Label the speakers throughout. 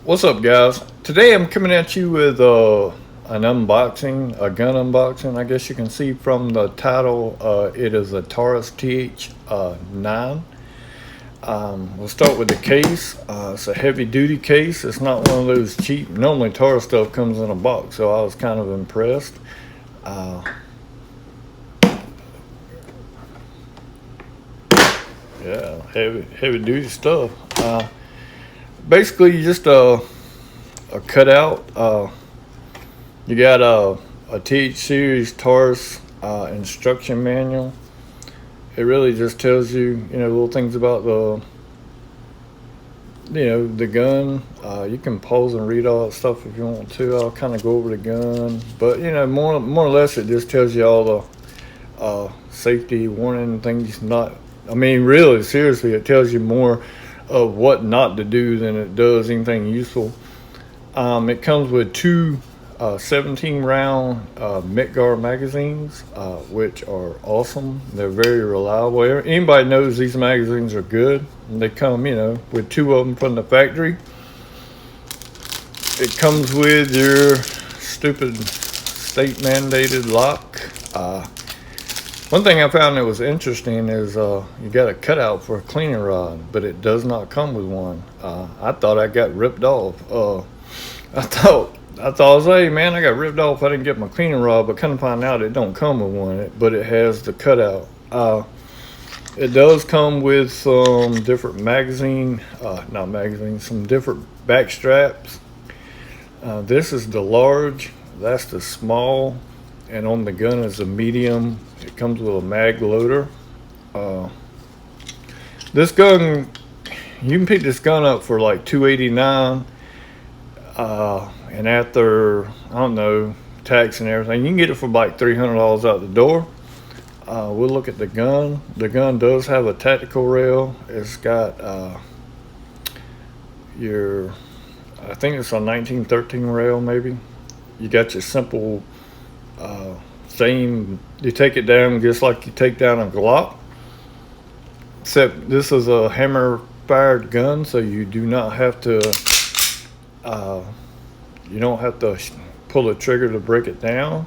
Speaker 1: What's up, guys? Today I'm coming at you with an unboxing, a gun unboxing. I guess you can see from the title, it is a Taurus TH-9. We'll start with the case. It's a heavy duty case. It's not one of those cheap. Normally Taurus stuff comes in a box, so I was kind of impressed. Yeah, heavy duty stuff. Basically, just a cutout. You got a TH series Taurus instruction manual. It really just tells you, little things about the gun. You can pause and read all that stuff if you want to. I'll kind of go over the gun, but more or less, it just tells you all the safety warning things. Really, seriously, it tells you more of what not to do than it does anything useful. It comes with two 17 round Midgar magazines, which are awesome. They're very reliable. Anybody knows these magazines are good. And they come, with two of them from the factory. It comes with your stupid state mandated lock. One thing I found that was interesting is you got a cutout for a cleaning rod, but it does not come with one. I thought I got ripped off. I thought I was like, hey man, I got ripped off. I didn't get my cleaning rod, but kind of find out it don't come with one. But it has the cutout. It does come with some different some different back straps. This is the large. That's the small. And on the gun is a medium. It comes with a mag loader. This gun, you can pick this gun up for like $289. And after, I don't know, tax and everything, you can get it for like $300 out the door. We'll look at the gun. The gun does have a tactical rail. It's got I think it's a 1913 rail maybe. You got your simple same, you take it down just like you take down a Glock, except this is a hammer fired gun, so you do not have to you don't have to pull the trigger to break it down.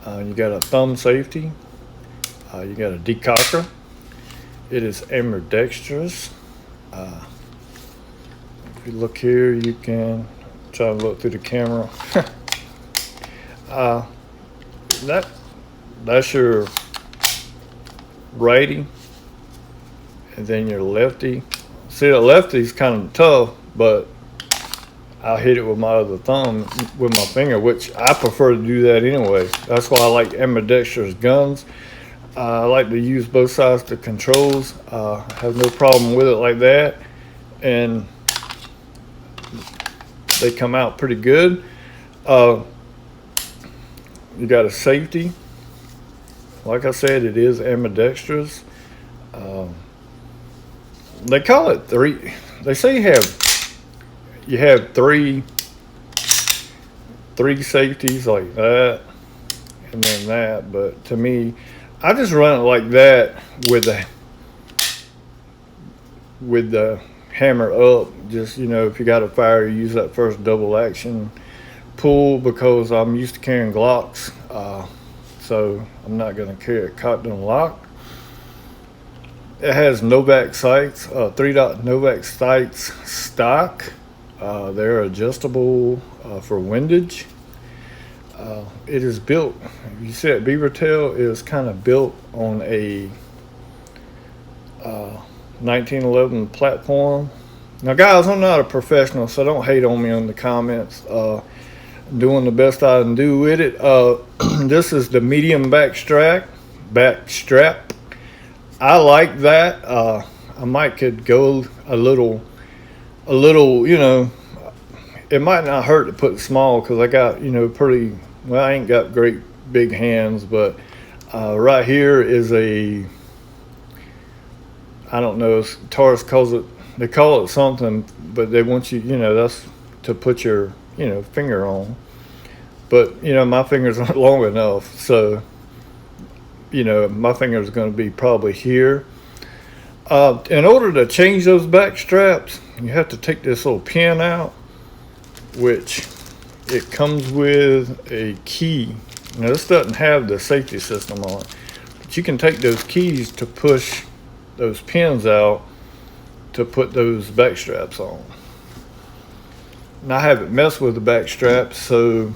Speaker 1: You got a thumb safety. You got a decocker. It is ambidextrous. If you look here, you can try to look through the camera. That's your righty, and then your lefty. See, the lefty's kind of tough, but I'll hit it with my other thumb with my finger, which I prefer to do that anyway. That's why I like ambidextrous guns. I like to use both sides to controls. I have no problem with it like that, and they come out pretty good. You got a safety. Like I said, it is ambidextrous. They call it three. They say you have three safeties like that, and then that. But to me, I just run it like that with the hammer up. Just if you got a fire, you use that first double action pull, because I'm used to carrying Glocks, so I'm not going to carry a cocked and lock. It has Novak sights, 3-dot Novak sights stock. They're adjustable for windage. It is built, you said Beaver Tail is kind of built on a 1911 platform. Now guys, I'm not a professional, so don't hate on me in the comments. Doing the best I can do with it. This is the medium back strap. I like that. I might could go a little, it might not hurt to put small, because I got, pretty, well, I ain't got great big hands, but right here is I don't know, Taurus calls it, they call it something, but they want you, that's to put your, finger on. But, my fingers aren't long enough, so, my finger is going to be probably here. In order to change those back straps, you have to take this little pin out, which it comes with a key. Now this doesn't have the safety system on it, but you can take those keys to push those pins out to put those back straps on. And I haven't messed with the back straps, so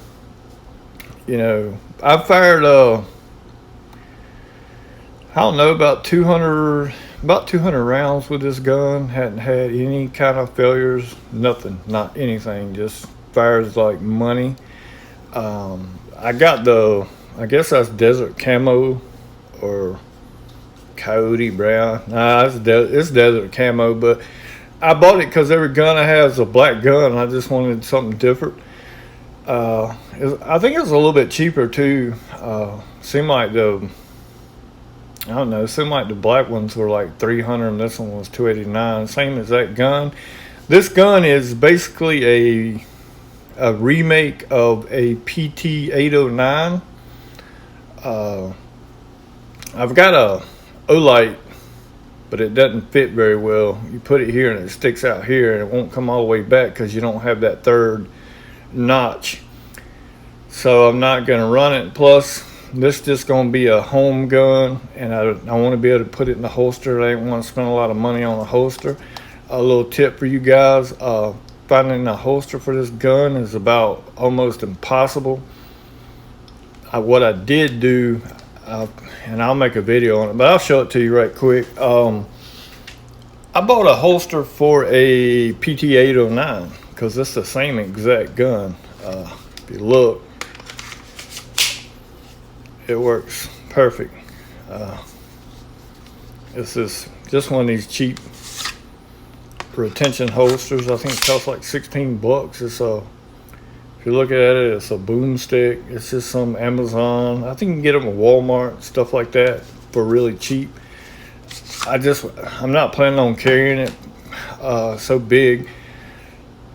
Speaker 1: you know, I've fired I don't know, about 200 rounds with this gun. Hadn't had any kind of failures, nothing, not anything, just fires like money. I got I guess that's desert camo or coyote brown. Nah, it's desert camo, but I bought it because every gun I have is a black gun. I just wanted something different. I think it's a little bit cheaper too. Seemed like the black ones were like $300 and this one was $289. Same as that gun. This gun is basically a remake of a PT-809. I've got a Olight, but it doesn't fit very well. You put it here and it sticks out here and it won't come all the way back because you don't have that third notch. So I'm not going to run it. Plus this is just going to be a home gun, and I want to be able to put it in the holster. I ain't want to spend a lot of money on a holster. A little tip for you guys, finding a holster for this gun is about almost impossible. What I did do, and I'll make a video on it, but I'll show it to you right quick. I bought a holster for a PT-809 because it's the same exact gun. If you look, it works perfect. This is just one of these cheap retention holsters. I think it costs like 16 bucks. It's if you look at it, it's a boomstick. It's just some Amazon. I think you can get them at Walmart, stuff like that, for really cheap. I'm not planning on carrying it so big.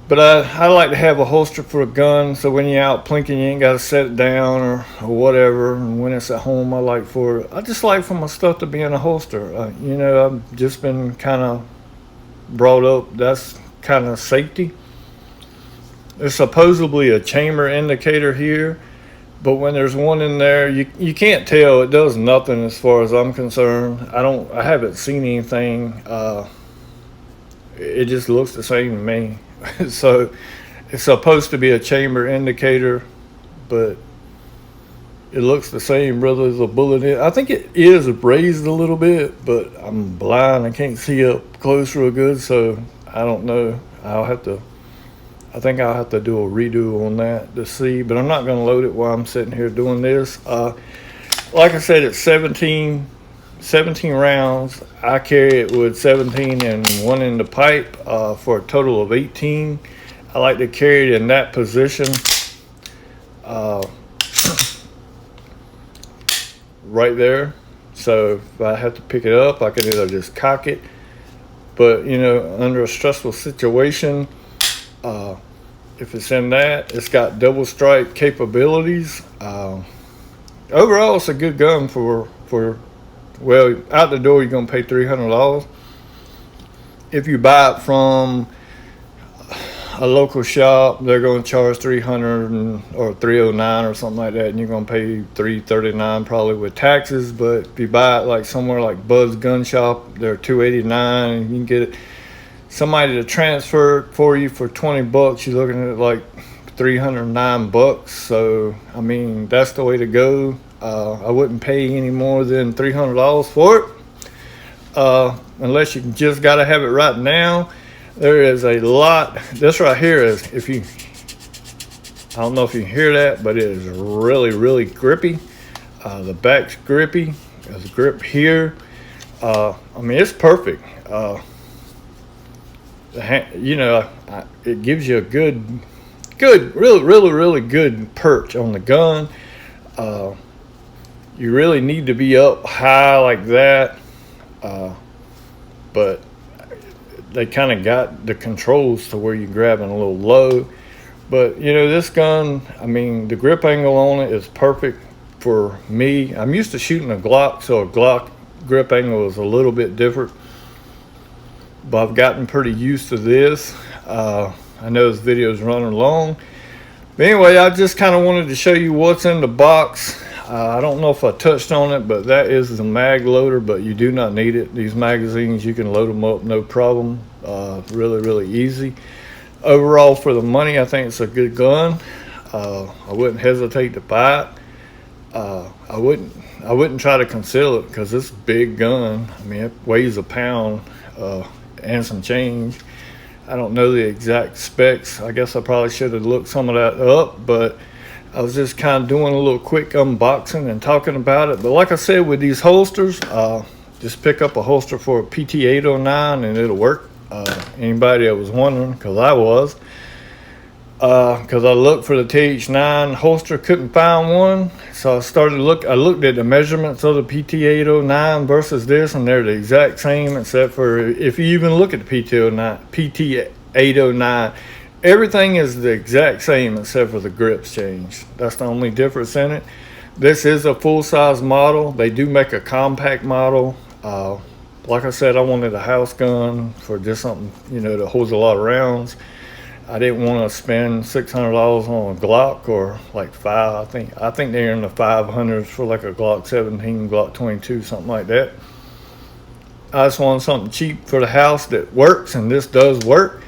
Speaker 1: But I like to have a holster for a gun, so when you're out plinking, you ain't got to set it down or whatever. And when it's at home, I just like for my stuff to be in a holster. You know, I've just been kind of brought up, that's kind of safety. There's supposedly a chamber indicator here, but when there's one in there, you can't tell. It does nothing as far as I'm concerned. I haven't seen anything. It just looks the same to me. So it's supposed to be a chamber indicator, but it looks the same whether there's a bullet in it. I think it is raised a little bit, but I'm blind. I can't see up close real good, so I don't know. I think I'll have to do a redo on that to see, but I'm not going to load it while I'm sitting here doing this. Like I said, it's 17 rounds. I carry it with 17 and one in the pipe for a total of 18. I like to carry it in that position, right there. So if I have to pick it up, I can either just cock it, but you know, under a stressful situation, if it's in that, it's got double strike capabilities. Overall, it's a good gun for well, out the door, you're going to pay $300. If you buy it from a local shop, they're going to charge $300 or $309 or something like that, and you're going to pay $339 probably with taxes. But if you buy it like somewhere like Bud's Gun Shop, they're $289, and you can get somebody to transfer it for you for 20 bucks. You're looking at like 309 bucks. So I mean, that's the way to go. I wouldn't pay any more than $300 for it, unless you just got to have it right now. There is a lot. This right here is, I don't know if you can hear that, but it is really, really grippy. The back's grippy. There's a grip here. I mean, it's perfect. You know, it gives you a good, really good perch on the gun. You really need to be up high like that, but they kind of got the controls to where you're grabbing a little low. But you know, this gun, I mean, the grip angle on it is perfect for me. I'm used to shooting a Glock, so a Glock grip angle is a little bit different, but I've gotten pretty used to this. I know this video is running long. But anyway, I just kind of wanted to show you what's in the box. I don't know if I touched on it, but that is the mag loader, but you do not need it. These magazines, you can load them up no problem. Really easy. Overall, for the money, I think it's a good gun. I wouldn't hesitate to buy it. I wouldn't try to conceal it because it's a big gun. I mean, it weighs a pound and some change. I don't know the exact specs. I guess I probably should have looked some of that up, but I was just kind of doing a little quick unboxing and talking about it. But like I said, with these holsters, just pick up a holster for a PT-809 and it'll work. Anybody that was wondering, because I was, because I looked for the TH-9 holster, couldn't find one, so I looked at the measurements of the PT-809 versus this, and they're the exact same, except for if you even look at the PT-809, everything is the exact same except for the grips changed. That's the only difference in it. This is a full-size model. They do make a compact model. Like I said, I wanted a house gun for just something, you know, that holds a lot of rounds. I didn't want to spend $600 on a Glock or like I think they're in the 500s for like a Glock 17, Glock 22, something like that. I just wanted something cheap for the house that works, and this does work.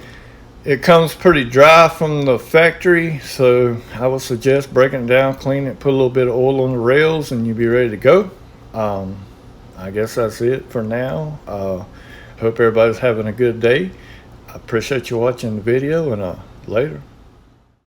Speaker 1: It comes pretty dry from the factory, so I would suggest breaking it down, clean it, put a little bit of oil on the rails, and you'll be ready to go. I guess that's it for now. Hope everybody's having a good day. I appreciate you watching the video, and later.